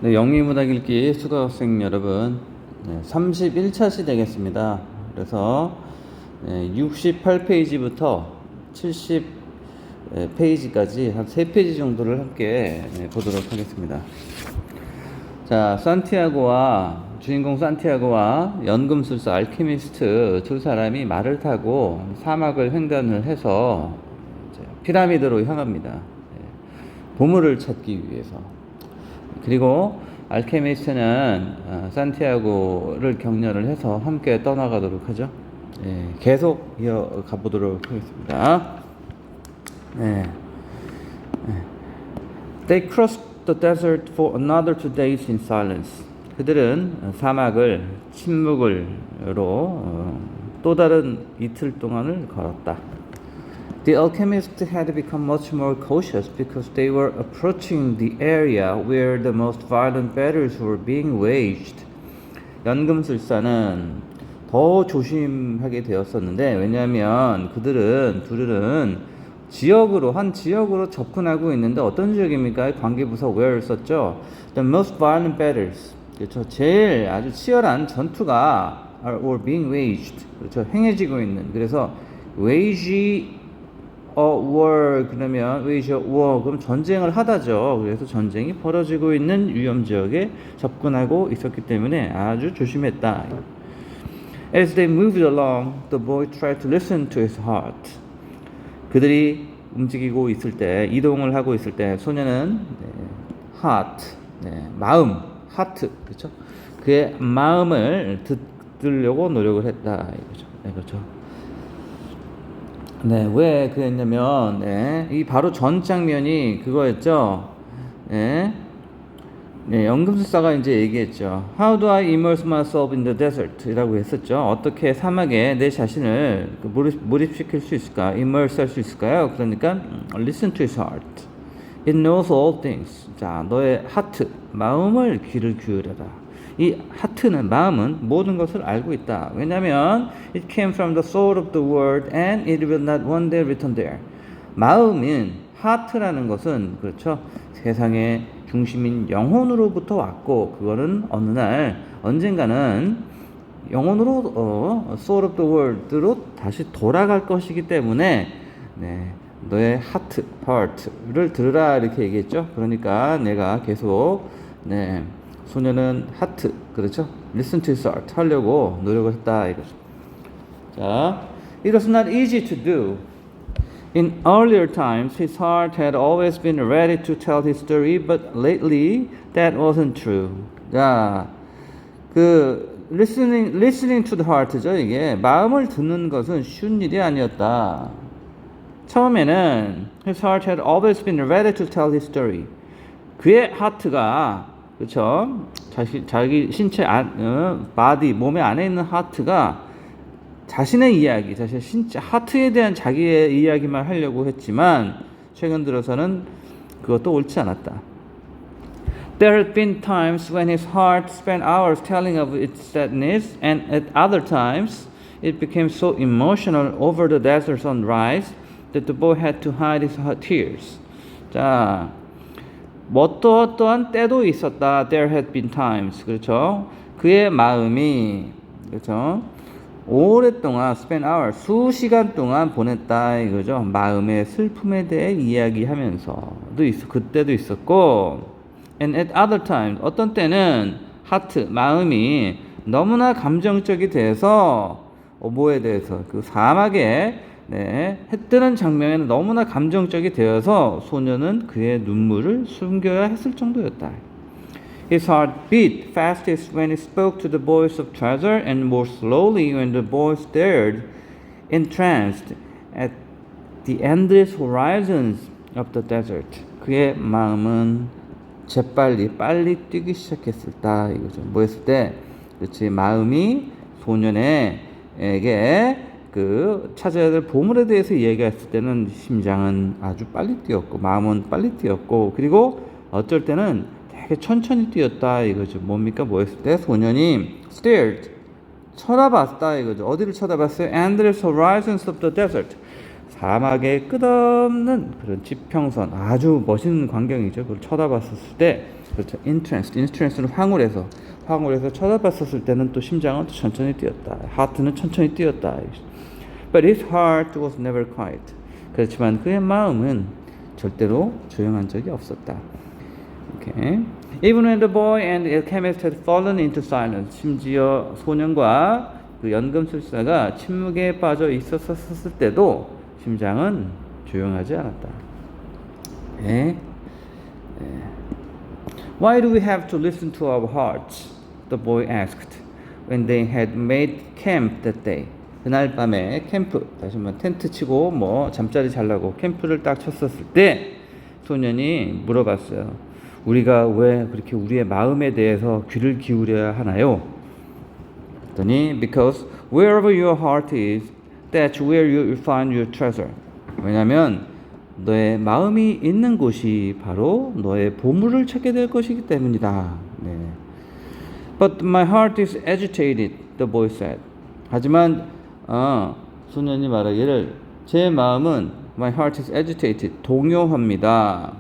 네, 영미문학 읽기 수강학생 여러분, 31차시 되겠습니다. 그래서 68페이지부터 70페이지까지 한 3페이지 정도를 함께 보도록 하겠습니다. 자, 주인공 산티아고와 연금술사 알케미스트 두 사람이 말을 타고 사막을 횡단을 해서 피라미드로 향합니다. 보물을 찾기 위해서. 그리고 알케미스트는 산티아고를 격려를 해서 함께 떠나가도록 하죠. 계속 이어가 보도록 하겠습니다. They crossed the desert for another 2 days in silence. 그들은 사막을 침묵으로 또 다른 이틀 동안을 걸었다. The alchemists had become much more cautious because they were approaching the area where the most violent battles were being waged. 연금술사는 더 조심하게 되었었는데, 왜냐하면 둘은 한 지역으로 접근하고 있는데, 어떤 지역입니까? 관계부사 where를 썼죠. The most violent battles. 그렇죠. 제일 아주 치열한 전투가 were being waged. 그렇죠. 행해지고 있는. 그래서 wage war 그러면 wage war 그럼 전쟁을 하다죠. 그래서 전쟁이 벌어지고 있는 위험 지역에 접근하고 있었기 때문에 아주 조심했다. As they moved along, the boy tried to listen to his heart. 그들이 움직이고 있을 때, 이동을 하고 있을 때, 소녀는 heart, 마음, heart, 그렇죠? 그의 마음을 듣으려고 노력을 했다, 이거죠. 그렇죠. 왜 그랬냐면, 이 바로 전 장면이 그거였죠. 연금술사가 이제 얘기했죠. How do I immerse myself in the desert? 이라고 했었죠. 어떻게 사막에 내 자신을 몰입시킬 수 있을까? immerse 할 수 있을까요? 그러니까 listen to his heart. It knows all things. 자, 너의 하트, 마음을 귀를 기울여라. 이 하트는, 마음은 모든 것을 알고 있다. 왜냐하면 it came from the soul of the world and it will not one day return there. 마음은, 하트라는 것은, 그렇죠, 세상의 중심인 영혼으로부터 왔고, 그거는 어느 날 언젠가는 영혼으로 soul of the world로 다시 돌아갈 것이기 때문에 너의 하트, heart를 들으라, 이렇게 얘기했죠. 그러니까 내가 계속 소녀는 하트, 그렇죠? listen to his heart 하려고 노력을 했다, 이거죠. 자, it was not easy to do. In earlier times, his heart had always been ready to tell his story, but lately that wasn't true. 자, listening to the heart죠. 이게 마음을 듣는 것은 쉬운 일이 아니었다. 처음에는 his heart had always been ready to tell his story. 그의 하트가, 그렇죠? 자기 신체 바디, 몸의 안에 있는 하트가 자신의 이야기, 자신의 신체, 하트에 대한 자기의 이야기만 하려고 했지만 최근 들어서는 그것도 옳지 않았다. There had been times when his heart spent hours telling of its sadness, and at other times it became so emotional over the desert sunrise that the boy had to hide his tears. 자, 어떠한 때도 있었다. There had been times. 그렇죠? 그의 마음이, 그렇죠, 오랫동안 spend hours, 수시간 동안 보냈다, 이거죠. 마음의 슬픔에 대해 이야기하면서도 그때도 있었고, and at other times, 어떤 때는 하트, 마음이 너무나 감정적이 돼서 뭐에 대해서, 그 사막에 해 뜨는 장면에는 너무나 감정적이 되어서 소녀는 그의 눈물을 숨겨야 했을 정도였다. His heart beat fastest when he spoke to the boys of treasure, and more slowly when the boys stared, entranced at the endless horizons of the desert. 그의 마음은 빨리 뛰기 시작했을다, 이거죠. 뭐 했을 때, 그렇지, 마음이 소년에게 찾아야 될 보물에 대해서 얘기했을 때는 심장은 아주 빨리 뛰었고, 마음은 빨리 뛰었고, 그리고 어쩔 때는 되게 천천히 뛰었다, 이거죠. 뭡니까? 뭐 했을 때? 소년이 stared, 쳐다봤다, 이거죠. 어디를 쳐다봤어요? Endless horizons of the desert. 사막의 끝없는 그런 지평선, 아주 멋있는 광경이죠. 그걸 쳐다봤을 때 그렇죠. entranced는 황홀해서 쳐다봤었을 때는 또 심장은 또 천천히 뛰었다. 하트는 천천히 뛰었다. But his heart was never quiet. 그렇지만 그의 마음은 절대로 조용한 적이 없었다. Okay. Even when the boy and the alchemist had fallen into silence, 심지어 소년과 그 연금술사가 침묵에 빠져 있었을 때도 심장은 조용하지 않았다. 네. Why do we have to listen to our hearts? The boy asked when they had made camp that day. 그날 밤에 캠프, 다시 한번 텐트 치고 뭐 잠자리 자려고 캠프를 딱 쳤었을 때 소년이 물어봤어요. 우리가 왜 그렇게 우리의 마음에 대해서 귀를 기울여야 하나요? 그랬더니 because wherever your heart is, that's where you will find your treasure. 왜냐하면 너의 마음이 있는 곳이 바로 너의 보물을 찾게 될 것이기 때문이다. 네. But my heart is agitated, the boy said. 하지만 소년이 말하기를 제 마음은 my heart is agitated, 동요합니다.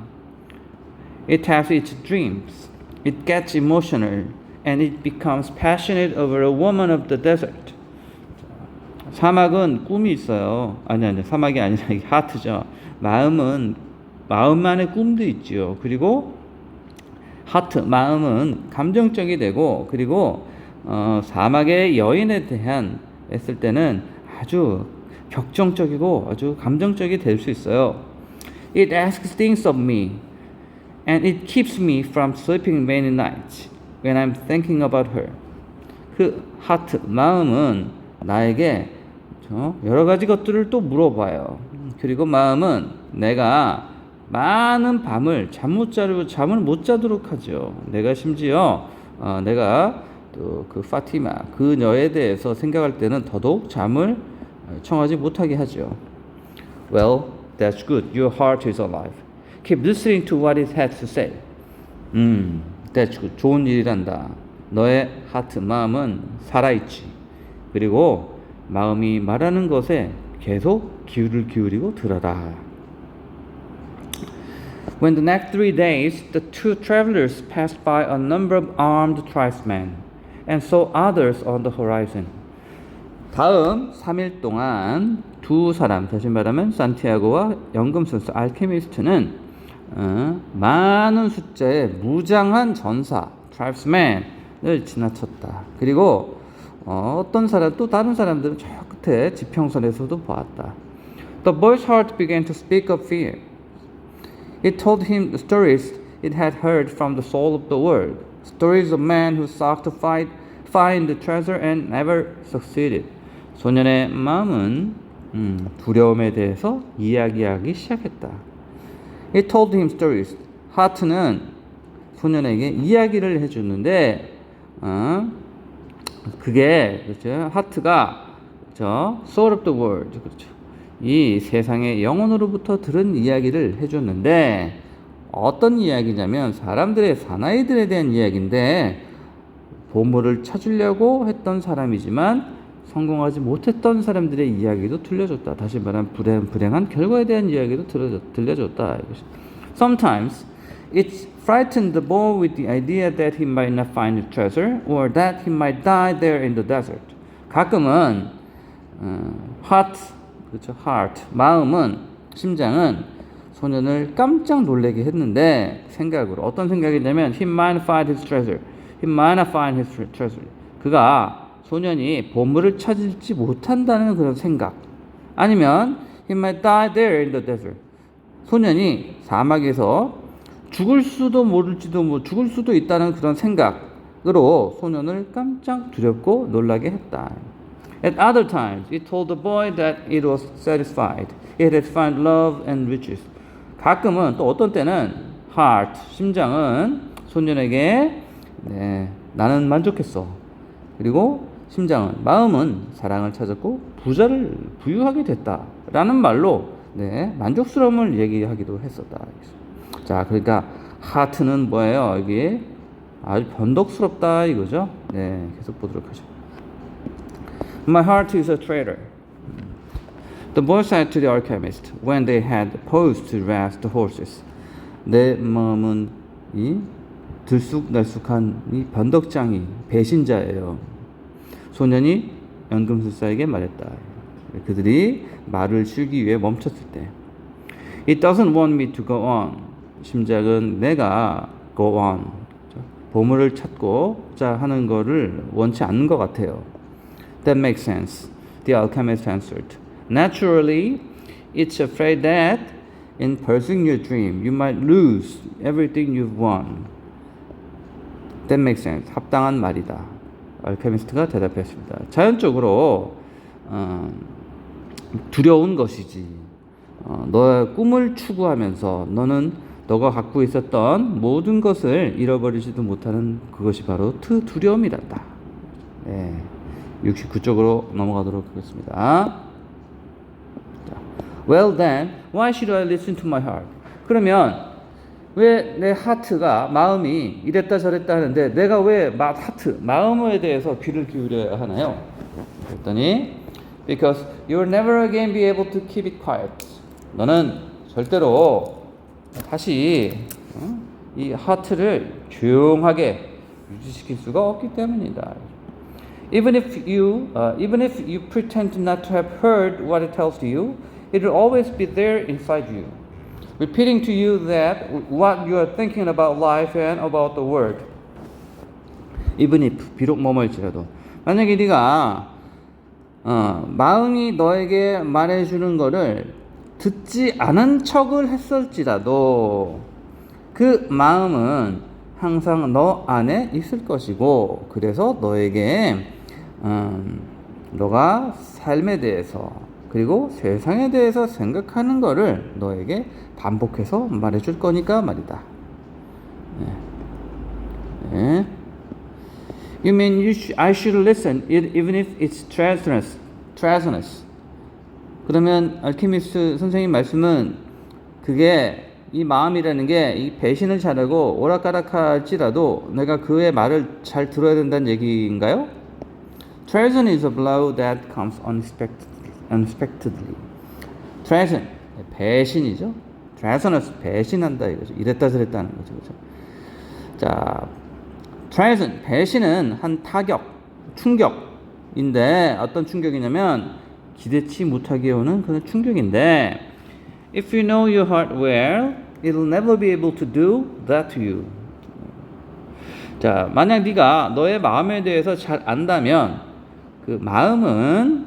It has its dreams. It gets emotional and it becomes passionate over a woman of the desert. 사막은 꿈이 있어요. 아니 사막이 아니라 이게 하트죠. 마음만의 꿈도 있지요. 그리고 하트, 마음은 감정적이 되고 그리고 사막의 여인에 대한 했을 때는 아주 격정적이고 아주 감정적이 될 수 있어요. It asks things of me and it keeps me from sleeping many nights when I'm thinking about her. 그 하트, 마음은 나에게 여러 가지 것들을 또 물어봐요. 그리고 마음은 내가 많은 밤을 잠을 못 자도록 하죠. 내가 심지어 내가 또 그 파티마 그녀에 대해서 생각할 때는 더더욱 잠을 청하지 못하게 하죠. Well, that's good. Your heart is alive. Keep listening to what it has to say. That's good. 좋은 일이란다. 너의 하트, 마음은 살아있지. 그리고 마음이 말하는 것에 계속 귀를 기울이고 들어라. When the next 3 days, the two travelers passed by a number of armed tribesmen and saw others on the horizon. 다음 3일 동안 두 사람, 다시 말하면 산티아고와 연금술사 알케미스트는 많은 숫자의 무장한 전사, tribesmen을 지나쳤다. 그리고 어떤 사람, 또 다른 사람들은 저 끝에 지평선에서도 보았다. The boy's heart began to speak of fear. It told him the stories it had heard from the soul of the world. Stories of men who sought to find the treasure and never succeeded. 소년의 마음은 두려움에 대해서 이야기하기 시작했다. It told him stories. 하트는 소년에게 이야기를 해주는데 그게 그렇죠. 하트가 그렇죠. Soul of the world. 그렇죠. 이 세상의 영혼으로부터 들은 이야기를 해줬는데 어떤 이야기냐면 사람들의 사나이들에 대한 이야기인데 보물을 찾으려고 했던 사람이지만 성공하지 못했던 사람들의 이야기도 들려줬다. 다시 말하면 불행한 결과에 대한 이야기도 들려줬다. Sometimes it frightened the boy with the idea that he might not find the treasure or that he might die there in the desert. 가끔은 heart, 마음은 심장은 소년을 깜짝 놀라게 했는데 생각으로 어떤 생각이냐면 he might find his treasure. He might not find his treasure. 그가 소년이 보물을 찾을지 못한다는 그런 생각. 아니면 he might die there in the desert. 소년이 사막에서 죽을 수도 있다는 그런 생각으로 소년을 깜짝 두렵고 놀라게 했다. At other times, it told the boy that it was satisfied. It had found love and riches. 가끔은 또 어떤 때는 heart, 심장은 소년에게 나는 만족했어. 그리고 심장은, 마음은 사랑을 찾았고 부자를 부유하게 됐다. 라는 말로 만족스러움을 얘기하기도 했었다. 자, 그러니까 하트는 뭐예요? 이게 아주 변덕스럽다 이거죠. 계속 보도록 하죠. My heart is a traitor. The boy said to the alchemist when they had paused to rest the horses. 내 마음은 이 들쑥날쑥한 이 변덕장이 배신자예요. 소년이 연금술사에게 말했다. 그들이 말을 쉬기 위해 멈췄을 때 It doesn't want me to go on. 심작은 내가 go on. 보물을 찾고자 하는 거를 원치 않는 것 같아요. That makes sense. The alchemist answered. Naturally, it's afraid that in pursuing your dream, you might lose everything you've won. That makes sense. 합당한 말이다. 알케미스트가 대답했습니다. 자연적으로 두려운 것이지. 너의 꿈을 추구하면서 너는 너가 갖고 있었던 모든 것을 잃어버리지도 못하는 그것이 바로 두려움이란다. 네, 69쪽으로 넘어가도록 하겠습니다. Well then, why should I listen to my heart? 그러면 왜 내 하트가 마음이 이랬다 저랬다 하는데 내가 왜 마음에 대해서 귀를 기울여야 하나요? 그랬더니 Because you will never again be able to keep it quiet. 너는 절대로 다시 이 하트를 조용하게 유지시킬 수가 없기 때문이다. Even if you pretend not to have heard what it tells you, it will always be there inside you, repeating to you that what you are thinking about life and about the world. Even if 비록 뭐뭐일지라도 만약에 네가 마음이 너에게 말해주는 거를 듣지 않은 척을 했을지라도 그 마음은 항상 너 안에 있을 것이고 그래서 너에게 너가 삶에 대해서 그리고 세상에 대해서 생각하는 거를 너에게 반복해서 말해줄 거니까 말이다. 네. You mean I should listen even if it's treasonous. 그러면 알케미스트 선생님 말씀은 그게 이 마음이라는 게 이 배신을 잘하고 오락가락할지라도 내가 그의 말을 잘 들어야 된다는 얘기인가요? Treason is a blow that comes unexpectedly. Treason, 배신이죠. treasonous, 배신한다 이거죠. 이랬다 저랬다 하는 거죠. 그렇죠? 자, treason, 배신은 한 타격, 충격인데 어떤 충격이냐면 기대치 못하게 오는 그런 충격인데 If you know your heart well, it'll never be able to do that to you. 자, 만약 네가 너의 마음에 대해서 잘 안다면 그 마음은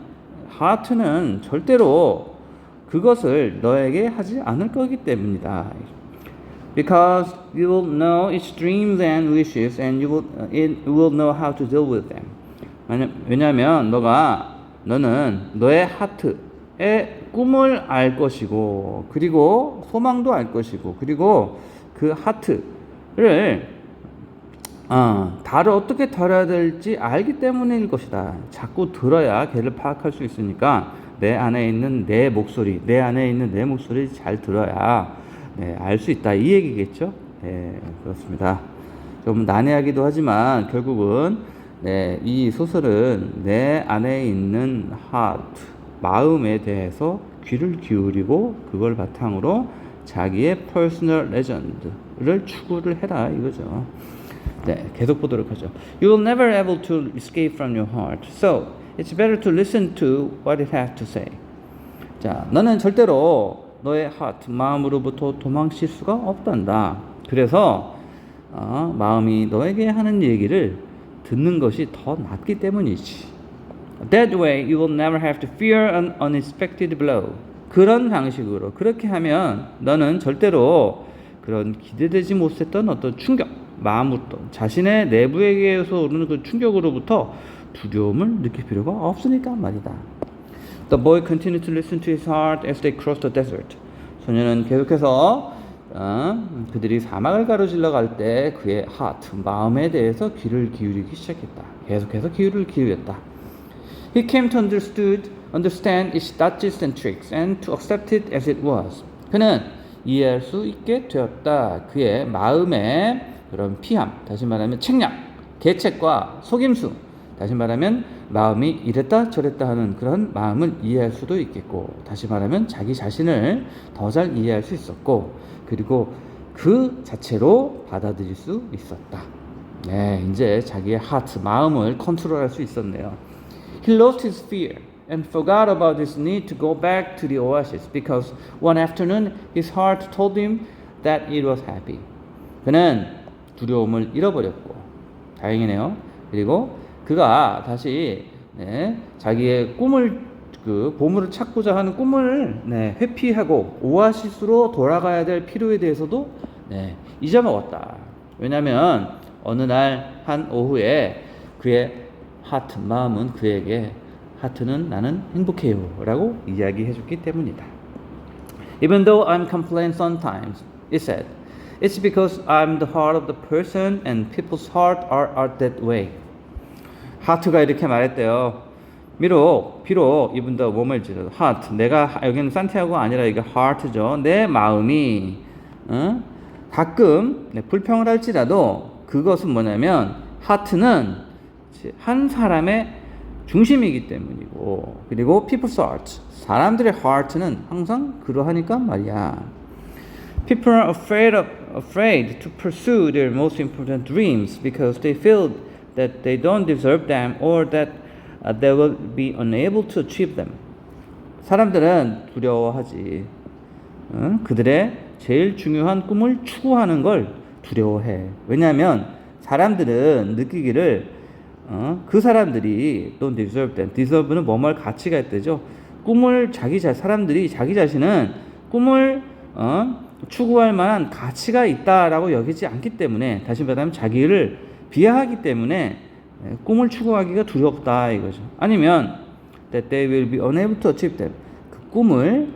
하트는 절대로 그것을 너에게 하지 않을 거기 때문이다. Because you will know its dreams and wishes and it will know how to deal with them. 왜냐하면 너는 너의 하트의 꿈을 알 것이고 그리고 소망도 알 것이고 그리고 그 하트를 어떻게 다뤄야 될지 알기 때문일 것이다. 자꾸 들어야 걔를 파악할 수 있으니까 내 안에 있는 내 목소리 잘 들어야 알 수 있다. 이 얘기겠죠? 네, 그렇습니다. 좀 난해하기도 하지만 결국은 이 소설은 내 안에 있는 마음에 대해서 귀를 기울이고 그걸 바탕으로 자기의 퍼스널 레전드를 추구를 해라 이거죠. 네, 계속 보도록 하죠. You will never able to escape from your heart. So, it's better to listen to what it has to say. 자, 너는 절대로 너의 마음으로부터 도망칠 수가 없단다. 그래서 마음이 너에게 하는 얘기를 듣는 것이 더 낫기 때문이지. That way you will never have to fear an unexpected blow. 그런 방식으로 그렇게 하면 너는 절대로 그런 기대되지 못했던 어떤 충격, 마음부터 자신의 내부에게서 오르는 그 충격으로부터 두려움을 느낄 필요가 없으니까 말이다. The boy continued to listen to his heart as they crossed the desert. 소년은 계속해서 그들이 사막을 가로질러 갈 때 그의 마음에 대해서 귀를 기울이기 시작했다. 계속해서 귀를 기울였다. He came to understand its dodges and tricks and to accept it as it was. 그는 이해할 수 있게 되었다. 그의 마음의 그런 피함, 다시 말하면 책략, 계책과 속임수, 다시 말하면 마음이 이랬다 저랬다 하는 그런 마음을 이해할 수도 있겠고, 다시 말하면 자기 자신을 더 잘 이해할 수 있었고, 그리고 그 자체로 받아들일 수 있었다. 네, 이제 자기의 하트, 마음을 컨트롤할 수 있었네요. He lost his fear and forgot about his need to go back to the oasis because one afternoon his heart told him that it was happy. 그는 두려움을 잃어버렸고 다행이네요. 그리고 그가 다시 자기의 꿈을 그 보물을 찾고자 하는 꿈을 회피하고 오아시스로 돌아가야 될 필요에 대해서도 잊어먹었다. 왜냐하면 어느 날 한 오후에 그의 하트, 마음은 그에게 하트는 나는 행복해요 라고 이야기해줬기 때문이다. Even though I'm complained sometimes, it said, it's because I'm the heart of the person and people's heart are that way. 하트가 이렇게 말했대요. 비록 even though 뭐뭐 일지라도 heart, 내가 여기는 산티아고가 아니라 이게 heart죠. 내 마음이 가끔 불평을 할지라도 그것은 뭐냐면 하트는 한 사람의 중심이기 때문이고 그리고 people's heart, 사람들의 heart는 항상 그러하니까 말이야. People are afraid to pursue their most important dreams because they feel that they don't deserve them or that they will be unable to achieve them. 사람들은 두려워하지. 그들의 제일 중요한 꿈을 추구하는 걸 두려워해. 왜냐하면 사람들은 느끼기를 그 사람들이 don't deserve them. deserve는 뭐뭐 가치가 있대죠. 사람들이 자기 자신은 꿈을 추구할 만한 가치가 있다라고 여기지 않기 때문에 다시 말하면 자기를 비하하기 때문에 꿈을 추구하기가 두렵다 이거죠. 아니면 that they will be unable to achieve them. 그 꿈을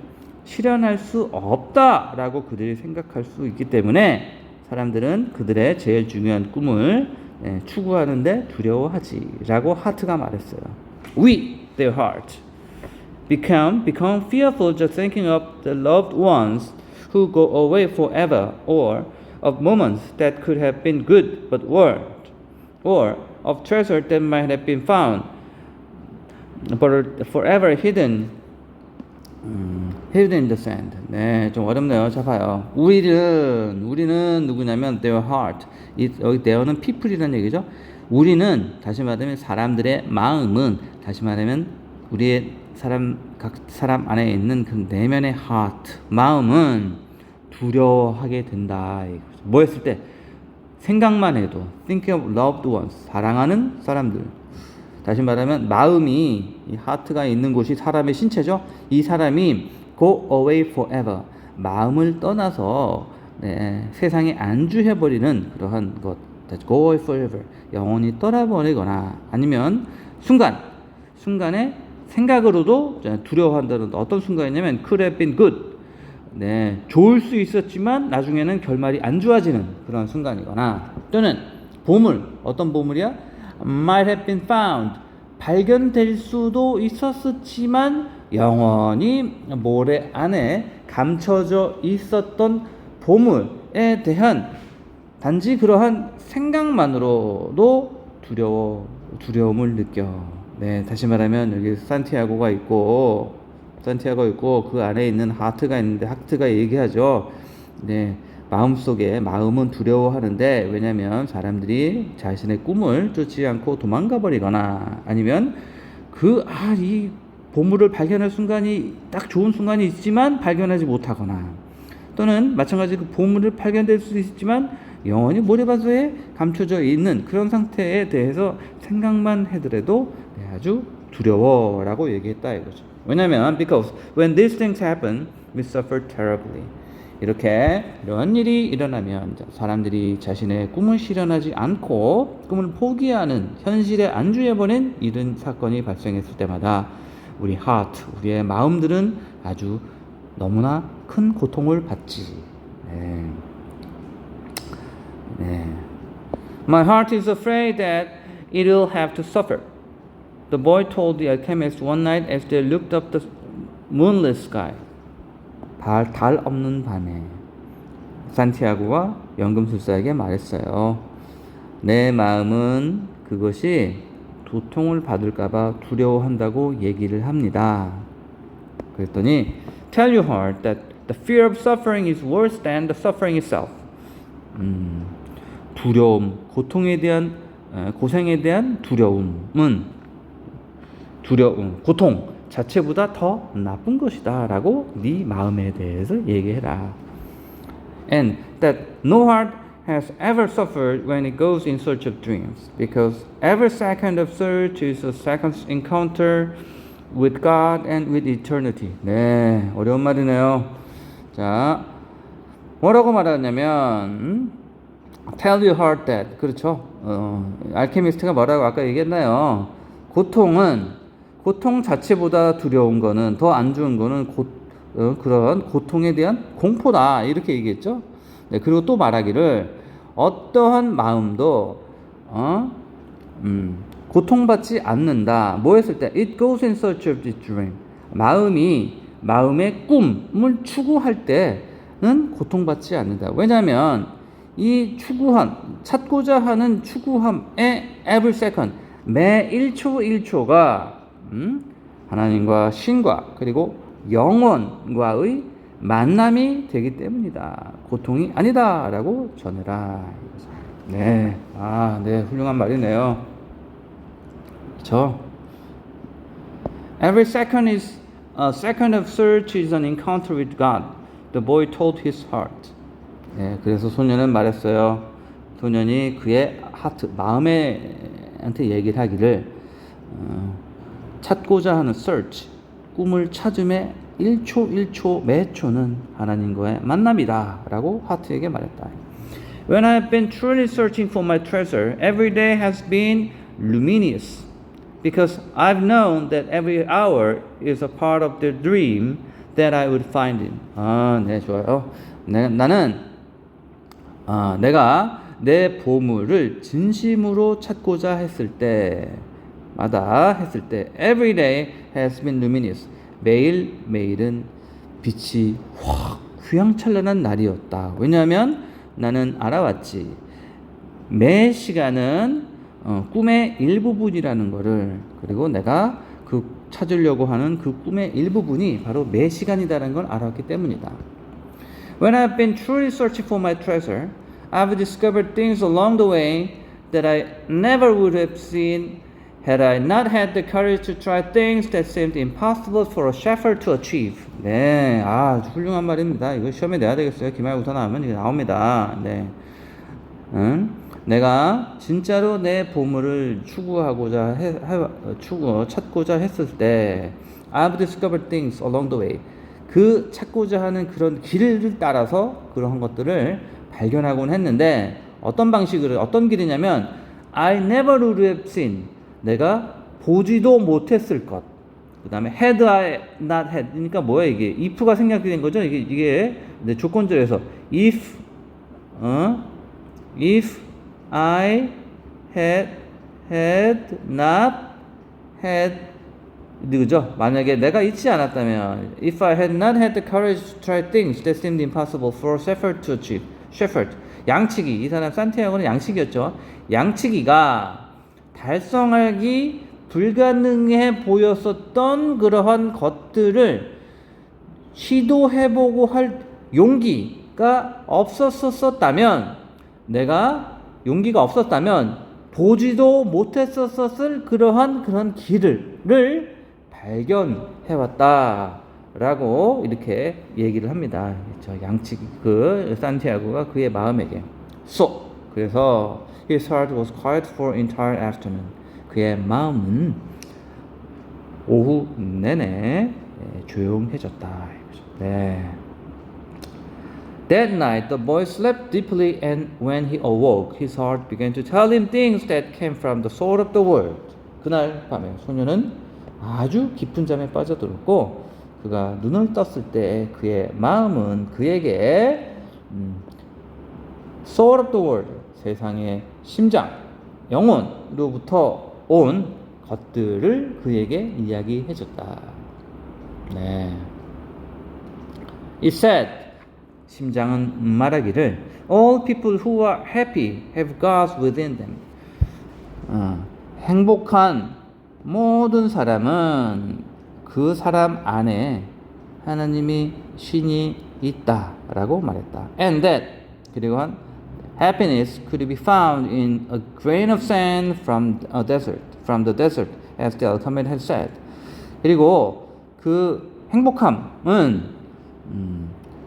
실현할 수 없다라고 그들이 생각할 수 있기 때문에 사람들은 그들의 제일 중요한 꿈을 추구하는데 두려워하지라고 하트가 말했어요. We, their heart, become fearful just thinking of the loved ones who go away forever, or of moments that could have been good but weren't, or of treasure that might have been found but are forever hidden in the sand. 네, 좀 어렵네요. 자, 봐요. 우리는 누구냐면 their heart. 여기 there는 people이라는 얘기죠. 우리는 다시 말하면 사람들의 마음은 다시 말하면 우리의 각 사람 안에 있는 그 내면의 heart, 마음은 두려워하게 된다. 뭐 했을 때? 생각만 해도 think of loved ones, 사랑하는 사람들. 다시 말하면 마음이 이 하트가 있는 곳이 사람의 신체죠. 이 사람이 go away forever, 마음을 떠나서 세상에 안주해버리는 그러한 것, go away forever, 영원히 떠나버리거나 아니면 순간에 생각으로도 두려워한다는 어떤 순간이냐면 could have been good, 좋을 수 있었지만 나중에는 결말이 안 좋아지는 그런 순간이거나 또는 보물, 어떤 보물이야? might have been found, 발견될 수도 있었지만 영원히 모래 안에 감춰져 있었던 보물에 대한 단지 그러한 생각만으로도 두려움을 느껴. 다시 말하면 여기 산티아고가 있고 그 안에 있는 하트가 있는데 하트가 얘기하죠. 마음은 두려워하는데 왜냐하면 사람들이 자신의 꿈을 쫓지 않고 도망가 버리거나 아니면 이 보물을 발견할 순간이 딱 좋은 순간이 있지만 발견하지 못하거나 또는 마찬가지로 그 보물을 발견될 수도 있지만 영원히 모래바지에 감춰져 있는 그런 상태에 대해서 생각만 해더라도 아주 두려워라고 얘기했다 이거죠. 왜냐하면 because when these things happen, we suffer terribly. 이런 일이 일어나면 사람들이 자신의 꿈을 실현하지 않고 꿈을 포기하는 현실에 안주해버린 이런 사건이 발생했을 때마다 우리 heart, 우리의 마음들은 아주 너무나 큰 고통을 받지. My heart is afraid that it will have to suffer. The boy told the alchemist one night as they looked up the moonless sky. 달 없는 밤에 산티아고가 연금술사에게 말했어요. 내 마음은 그것이 고통을 받을까봐 두려워한다고 얘기를 합니다. 그랬더니 Tell your heart that the fear of suffering is worse than the suffering itself. 두려움, 고통에 대한 고생에 대한 고통 자체보다 더 나쁜 것이다라고 네 마음에 대해서 얘기해라. And that no heart has ever suffered when it goes in search of dreams, because every second of search is a second encounter with God and with eternity. 네, 어려운 말이네요. 자, 뭐라고 말하냐면 tell your heart that. 그렇죠. 알케미스트가 뭐라고 아까 얘기했나요? 고통 자체보다 두려운 거는, 더 안 좋은 거는 그런 고통에 대한 공포다, 이렇게 얘기했죠. 네, 그리고 또 말하기를 어떠한 마음도 고통받지 않는다. 뭐 했을 때? It goes in search of its dream. 마음의 꿈을 추구할 때는 고통받지 않는다. 왜냐하면 이 찾고자 하는 추구함의 every second, 매 1초 1초가 하나님과 신과 그리고 영원과의 만남이 되기 때문이다. 고통이 아니다라고 전해라. 네, 네, 훌륭한 말이네요. 그렇죠? Every second is a second of search is an encounter with God. The boy told his heart. 네, 그래서 소년은 말했어요. 소년이 그의 마음에한테 얘기를 하기를 찾고자 하는 search, 꿈을 찾음의 1초 1초 매 초는 하나님과의 만남이다 라고 하트에게 말했다. When I have been truly searching for my treasure, every day has been luminous, because I've known that every hour is a part of the dream that I would find in. 네, 좋아요. 내가 내 보물을 진심으로 찾고자 했을 때, every day has been luminous. 매일은 빛이 확 휘황찬란한 날이었다. 왜냐하면 나는 알아왔지. 매 시간은 꿈의 일부분이라는 거를, 그리고 내가 찾으려고 하는 그 꿈의 일부분이 바로 매 시간이다라는 걸 알았기 때문이다. When I've been truly searching for my treasure, I've discovered things along the way that I never would have seen had I not had the courage to try things that seemed impossible for a shepherd to achieve. 네, 훌륭한 말입니다. 이거 시험에 내야 되겠어요. 기말고사 나오면 이게 나옵니다. 네, 내가 진짜로 내 보물을 찾고자 했을 때, I've discovered things along the way. 그 찾고자 하는 그런 길을 따라서 그런 것들을 발견하곤 했는데, 어떤 길이냐면 I never would have seen. 내가 보지도 못했을 것. 그 다음에 had I not had. 그러니까 뭐야 이게? if가 생략이 된 거죠. 이게 조건절에서 if I had not had, 그죠? 만약에 내가 잊지 않았다면, if I had not had the courage to try things that seemed impossible for a shepherd to achieve. shepherd, 양치기. 이 사람 산티아고는 양치기였죠. 양치기가 달성하기 불가능해 보였었던 그러한 것들을 시도해보고 할 용기가 없었다면, 보지도 못했었을 그런 길을 발견해왔다라고 이렇게 얘기를 합니다. 양치기, 산티아고가 그의 마음에게. 그래서 his heart was quiet for entire afternoon. 그의 마음은 오후 내내 조용해졌다. 네. That night the boy slept deeply, and when he awoke, his heart began to tell him things that came from the soul of the world. 그날 밤에 소년은 아주 깊은 잠에 빠져들었고, 그가 눈을 떴을 때 그의 마음은 그에게 soul of the world, 세상의 심장, 영혼으로부터 온 것들을 그에게 이야기해줬다. 네. It said, 심장은 말하기를, all people who are happy have God within them. 행복한 모든 사람은 그 사람 안에 신이 있다라고 말했다. And that, 그리고 Happiness could be found in a grain of sand from the desert, as the Alchemist had said. 그리고 그 행복함은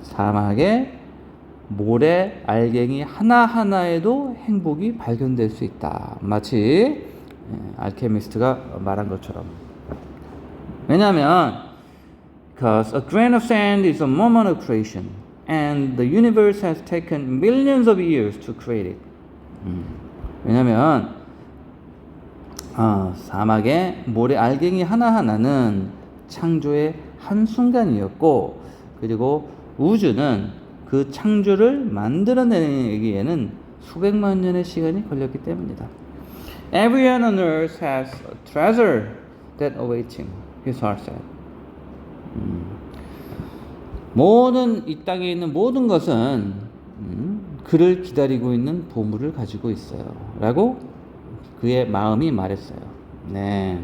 사막의 모래 알갱이 하나하나에도 행복이 발견될 수 있다. 마치 알케미스트가 말한 것처럼. 왜냐하면 because a grain of sand is a moment of creation and the universe has taken millions of years to create it. 왜냐하면 사막의 모래 알갱이 하나하나는 창조의 한순간이었고 그리고 우주는 그 창조를 만들어내기에는 수백만 년의 시간이 걸렸기 때문이다. Everyone on earth has a treasure that awaits him, his heart said. 모든 이 땅에 있는 모든 것은 그를 기다리고 있는 보물을 가지고 있어요. 라고 그의 마음이 말했어요. 네.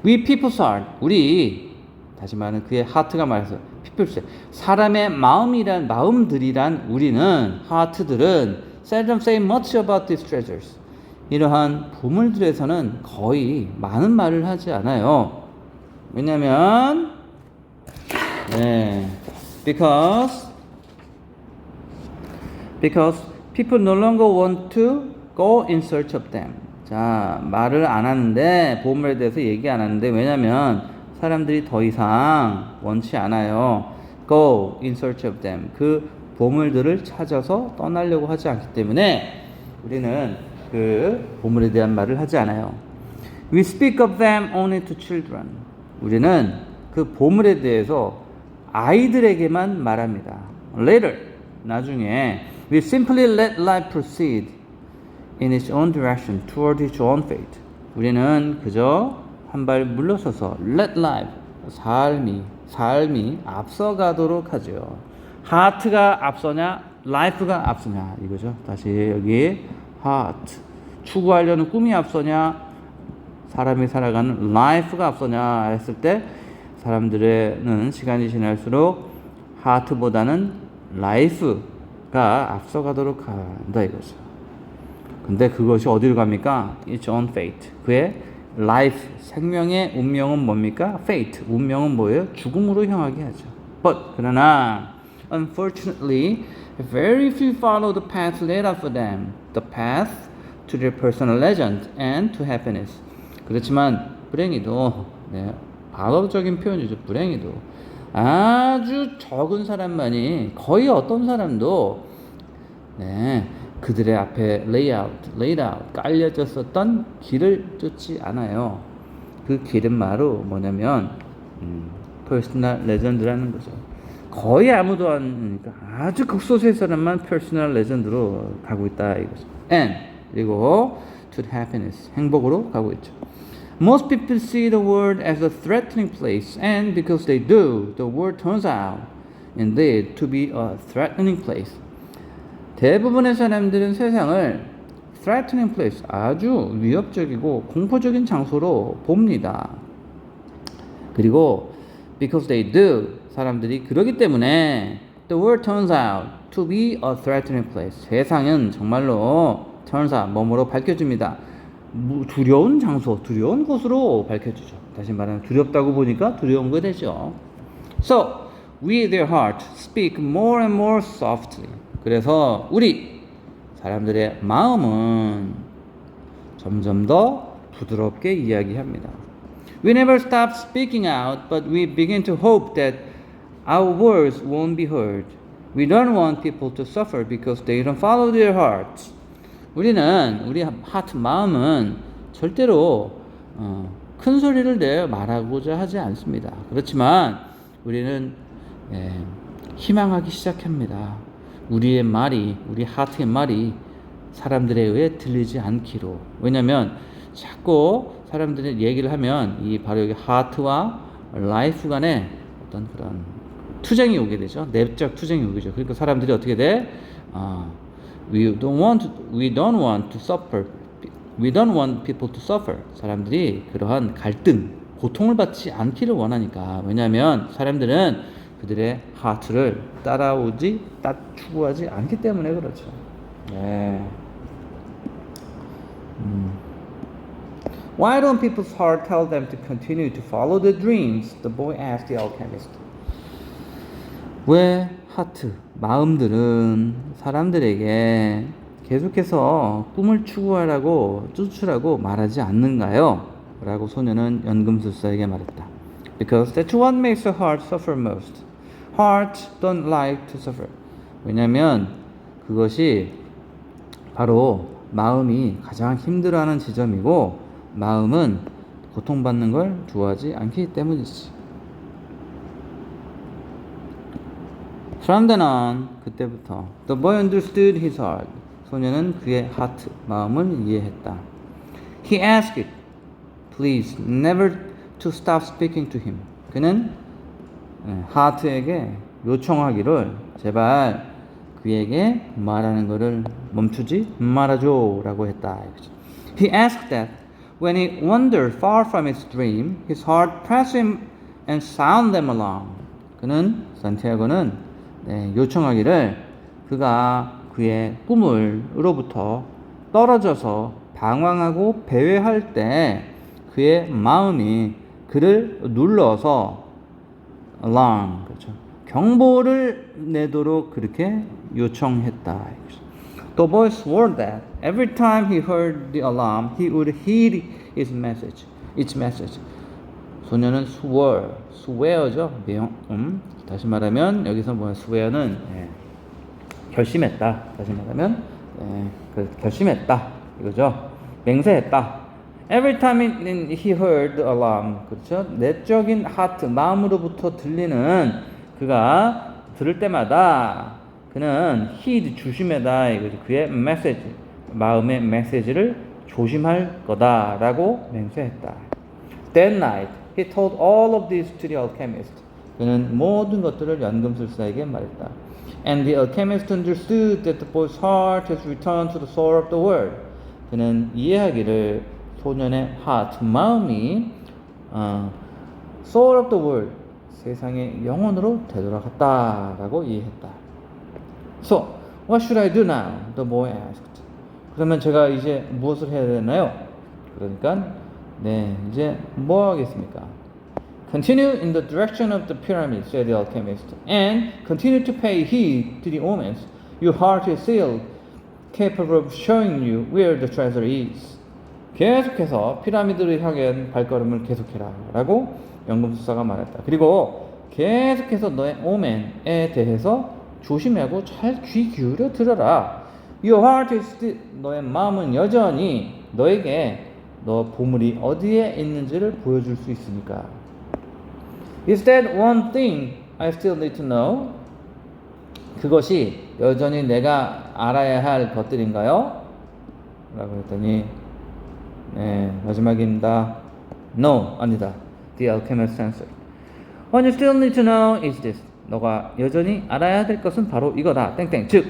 We people's heart, 우리 다시 말하는 그의 하트가 말했어요. people's 사람의 마음들이란 우리는 하트들은 seldom say much about these treasures. 이러한 보물들에서는 거의 많은 말을 하지 않아요. 왜냐면 because people no longer want to go in search of them. 자, 말을 안 하는데 보물에 대해서 얘기 안 하는데 왜냐면 사람들이 더 이상 원치 않아요. Go in search of them. 그 보물들을 찾아서 떠나려고 하지 않기 때문에 우리는 그 보물에 대한 말을 하지 않아요. We speak of them only to children. 우리는 그 보물에 대해서 아이들에게만 말합니다. Later, 나중에 we simply let life proceed in its own direction toward its own fate. 우리는 그저 한 발 물러서서 let life, 삶이 앞서가도록 하죠. 하트가 앞서냐, life가 앞서냐 이거죠. 다시 여기 heart, 추구하려는 꿈이 앞서냐, 사람이 살아가는 life가 앞서냐 했을 때 사람들은 시간이 지날수록 하트보다는 life가 앞서가도록 한다 이거죠. 근데 그것이 어디로 갑니까? Its own fate. 그의 life, 생명의 운명은 뭡니까? fate, 운명은 뭐예요? 죽음으로 향하게 하죠. But, 그러나 unfortunately, very few follow the path laid out for them, the path to their personal legend and to happiness. 그렇지만 불행히도 반어적인 표현이죠. 불행히도 아주 적은 사람만이 거의 어떤 사람도 그들의 앞에 laid out 깔려졌었던 길을 쫓지 않아요. 그 길은 바로 뭐냐면 personal legend라는 거죠. 거의 아무도 안 그러니까 아주 극소수의 사람만 personal legend로 가고 있다 이거죠. And 그리고 to happiness 행복으로 가고 있죠. Most people see the world as a threatening place, and because they do, the world turns out indeed to be a threatening place. 대부분의 사람들은 세상을 threatening place, 아주 위협적이고 공포적인 장소로 봅니다. 그리고 because they do, 사람들이 그러기 때문에 the world turns out to be a threatening place. 세상은 정말로 turns out, 뭐뭐로 밝혀집니다. 두려운 장소, 두려운 곳으로 밝혀지죠. 다시 말하면 두렵다고 보니까 두려운 거 되죠. So, we their heart speak more and more softly. 그래서 우리 사람들의 마음은 점점 더 부드럽게 이야기합니다. We never stop speaking out, but we begin to hope that our words won't be heard. We don't want people to suffer because they don't follow their hearts. 우리는 우리 하트 마음은 절대로 큰 소리를 내 말하고자 하지 않습니다. 그렇지만 우리는 희망하기 시작합니다. 우리의 말이, 우리 하트의 말이 사람들에 의해 들리지 않기로. 왜냐하면 자꾸 사람들이 얘기를 하면 이 바로 여기 하트와 라이프 간에 어떤 그런 투쟁이 오게 되죠. 내적 투쟁이 오게 되죠. 그러니까 사람들이 어떻게 돼? We don't want to suffer. We don't want people to suffer. 사람들이 그러한 갈등, 고통을 받지 않기를 원하니까. 왜냐하면 사람들은 그들의 하트를 추구하지 않기 때문에 그렇죠. 네. Why don't people's heart tell them to continue to follow the dreams? The boy asked the alchemist. 왜 하트, 마음들은 사람들에게 계속해서 꿈을 추구하라고 쫓으라고 말하지 않는가요? 라고 소녀는 연금술사에게 말했다. Because that's what makes the heart suffer most. Hearts don't like to suffer. 왜냐면 그것이 바로 마음이 가장 힘들어하는 지점이고 마음은 고통받는 걸 좋아하지 않기 때문이지. From then on, 그때부터 the boy understood his heart. 소녀는 그의 하트, 마음을 이해했다. He asked it, please, never to stop speaking to him. 그는 하트에게 요청하기를 제발 그에게 말하는 것을 멈추지 말아줘 라고 했다. He asked that when he wandered far from his dream, his heart pressed him and sound them along. 그는 산티아고는 요청하기를 그가 그의 꿈으로부터 떨어져서 방황하고 배회할 때 그의 마음이 그를 눌러서 alarm, 그렇죠. 경보를 내도록 그렇게 요청했다. The boy swore that every time he heard the alarm, he would heed its message. 소녀는 swear죠. 다시 말하면 여기서 swear는 결심했다. 다시 말하면 결심했다. 이거죠. 맹세했다. Every time he heard the alarm, 그렇죠? 내적인 하트, 마음으로부터 들리는 그가 들을 때마다 그는 heed, 조심해다. 이거죠. 그의 메시지, 마음의 메시지를 조심할 거다라고 맹세했다. That night, he told all of this to the alchemist. 그는 모든 것들을 연금술사에게 말했다. And the alchemist understood that the boy's heart has returned to the soul of the world. 그는 이해하기를 소년의 heart, 마음이 soul of the world, 세상의 영혼으로 되돌아갔다라고 이해했다. So, what should I do now? The boy asked. 그러면 제가 이제 무엇을 해야 되나요? 그러니까 이제 뭐 하겠습니까? Continue in the direction of the pyramid, said the alchemist, and continue to pay heed to the omens. Your heart is still capable of showing you where the treasure is. 계속해서 피라미드를 향한 발걸음을 계속해라 라고 연금술사가 말했다. 그리고 계속해서 너의 오멘에 대해서 조심하고 잘 귀 기울여 들어라. Your heart is still, 너의 마음은 여전히 너에게 너 보물이 어디에 있는지를 보여줄 수 있으니까. Is that one thing I still need to know? 그것이 여전히 내가 알아야 할 것들인가요? 라고 했더니 마지막입니다. No, 아니다. The alchemist answered. What you still need to know is this. 너가 여전히 알아야 될 것은 바로 이거다. 땡땡. 즉,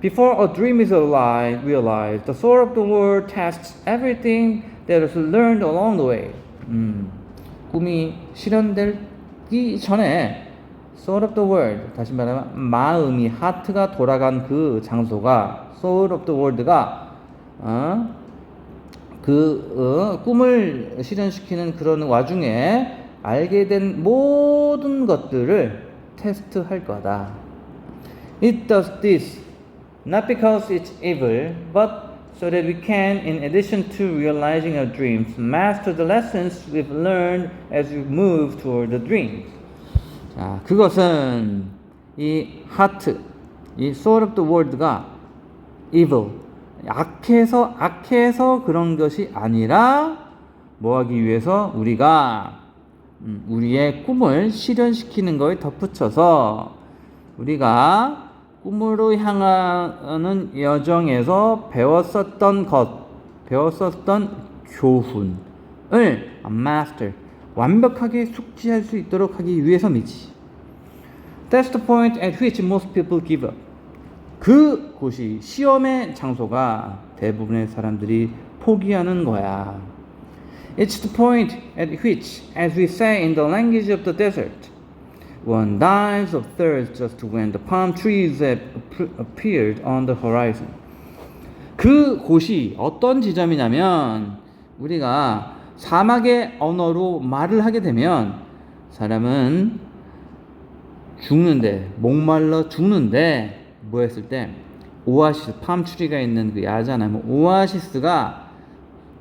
before a dream is realized, the soul of the world tests everything that is learned along the way. 꿈이 실현되기 전에 soul of the world, 다시 말하면 마음이 하트가 돌아간 그 장소가 soul of the world가 꿈을 실현시키는 그런 와중에 알게 된 모든 것들을 테스트할 거다. It does this not because it's evil, but so that we can, in addition to realizing our dreams, master the lessons we've learned as we move toward the dreams. 자, 그것은 이 하트, 이 soul of the world가 evil, 악해서 그런 것이 아니라 뭐 하기 위해서 우리가 우리의 꿈을 실현시키는 것에 덧붙여서 우리가 꿈으로 향하는 여정에서 배웠었던 교훈을 master, 완벽하게 숙지할 수 있도록 하기 위해서이지. That's the point at which most people give up. 그곳이 시험의 장소가 대부분의 사람들이 포기하는 거야. It's the point at which, as we say in the language of the desert, one dies of thirst just when the palm trees have appeared on the horizon. 그 곳이 어떤 지점이냐면 우리가 사막의 언어로 말을 하게 되면 사람은 죽는데 목말라 죽는데 뭐 했을 때 오아시스 팜트리가 있는 그 야잖아요. 오아시스가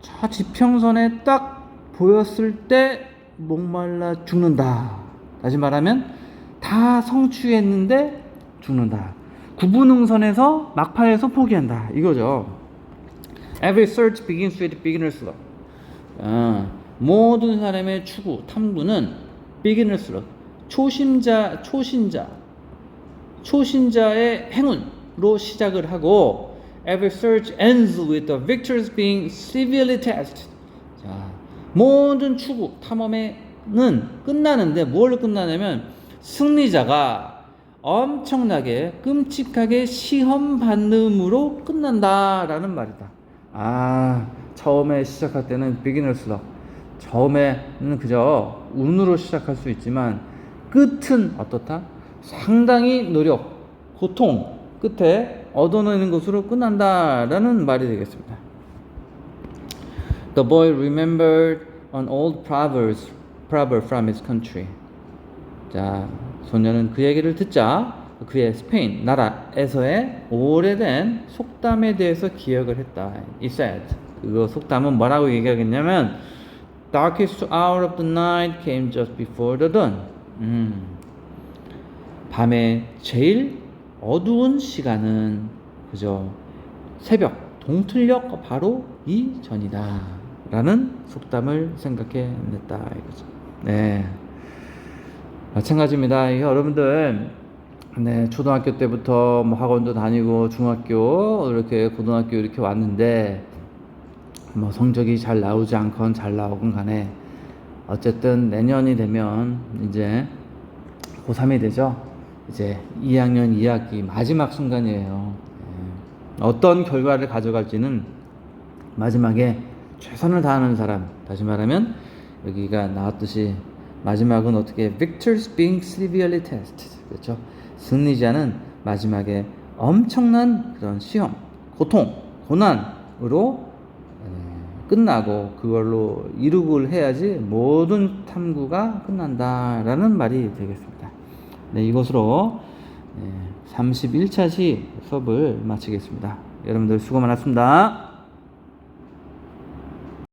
저 지평선에 딱 보였을 때 목말라 죽는다. 다시 말하면 다 성취했는데 죽는다. 구분응선에서 막판에서 포기한다. 이거죠. Every search begins with beginner's luck. 모든 사람의 추구, 탐구는 beginner's luck. 초신자의 행운으로 시작을 하고 every search ends with the victors being severely tested. 자, 모든 추구, 탐험에는 끝나는데 뭘로 끝나냐면 승리자가 엄청나게 끔찍하게 시험받음으로 끝난다라는 말이다. 처음에 시작할 때는 beginner's luck. 처음에는 그저 운으로 시작할 수 있지만 끝은 어떻다? 상당히 노력, 고통 끝에 얻어내는 것으로 끝난다라는 말이 되겠습니다. The boy remembered an old proverb from his country. 자, 소녀는 그 얘기를 듣자 그의 스페인 나라에서의 오래된 속담에 대해서 기억을 했다. He said. 그 속담은 뭐라고 얘기하겠냐면 Darkest hour of the night came just before the dawn. 밤의 제일 어두운 시간은 그저 새벽 동틀녘 바로 이전이다 라는 속담을 생각해냈다 이거죠. 네, 마찬가지입니다. 여러분들 초등학교 때부터 뭐 학원도 다니고 중학교 이렇게 고등학교 이렇게 왔는데 뭐 성적이 잘 나오지 않건 잘 나오건 간에 어쨌든 내년이 되면 이제 고3이 되죠. 이제 2학년 2학기 마지막 순간이에요. 어떤 결과를 가져갈지는 마지막에 최선을 다하는 사람, 다시 말하면 여기가 나왔듯이 마지막은 어떻게 victors being severely tested, 그렇죠? 승리자는 마지막에 엄청난 그런 시험, 고통, 고난으로 끝나고 그걸로 이루고 해야지 모든 탐구가 끝난다라는 말이 되겠습니다. 네, 이것으로 31차시 수업을 마치겠습니다. 여러분들 수고 많았습니다.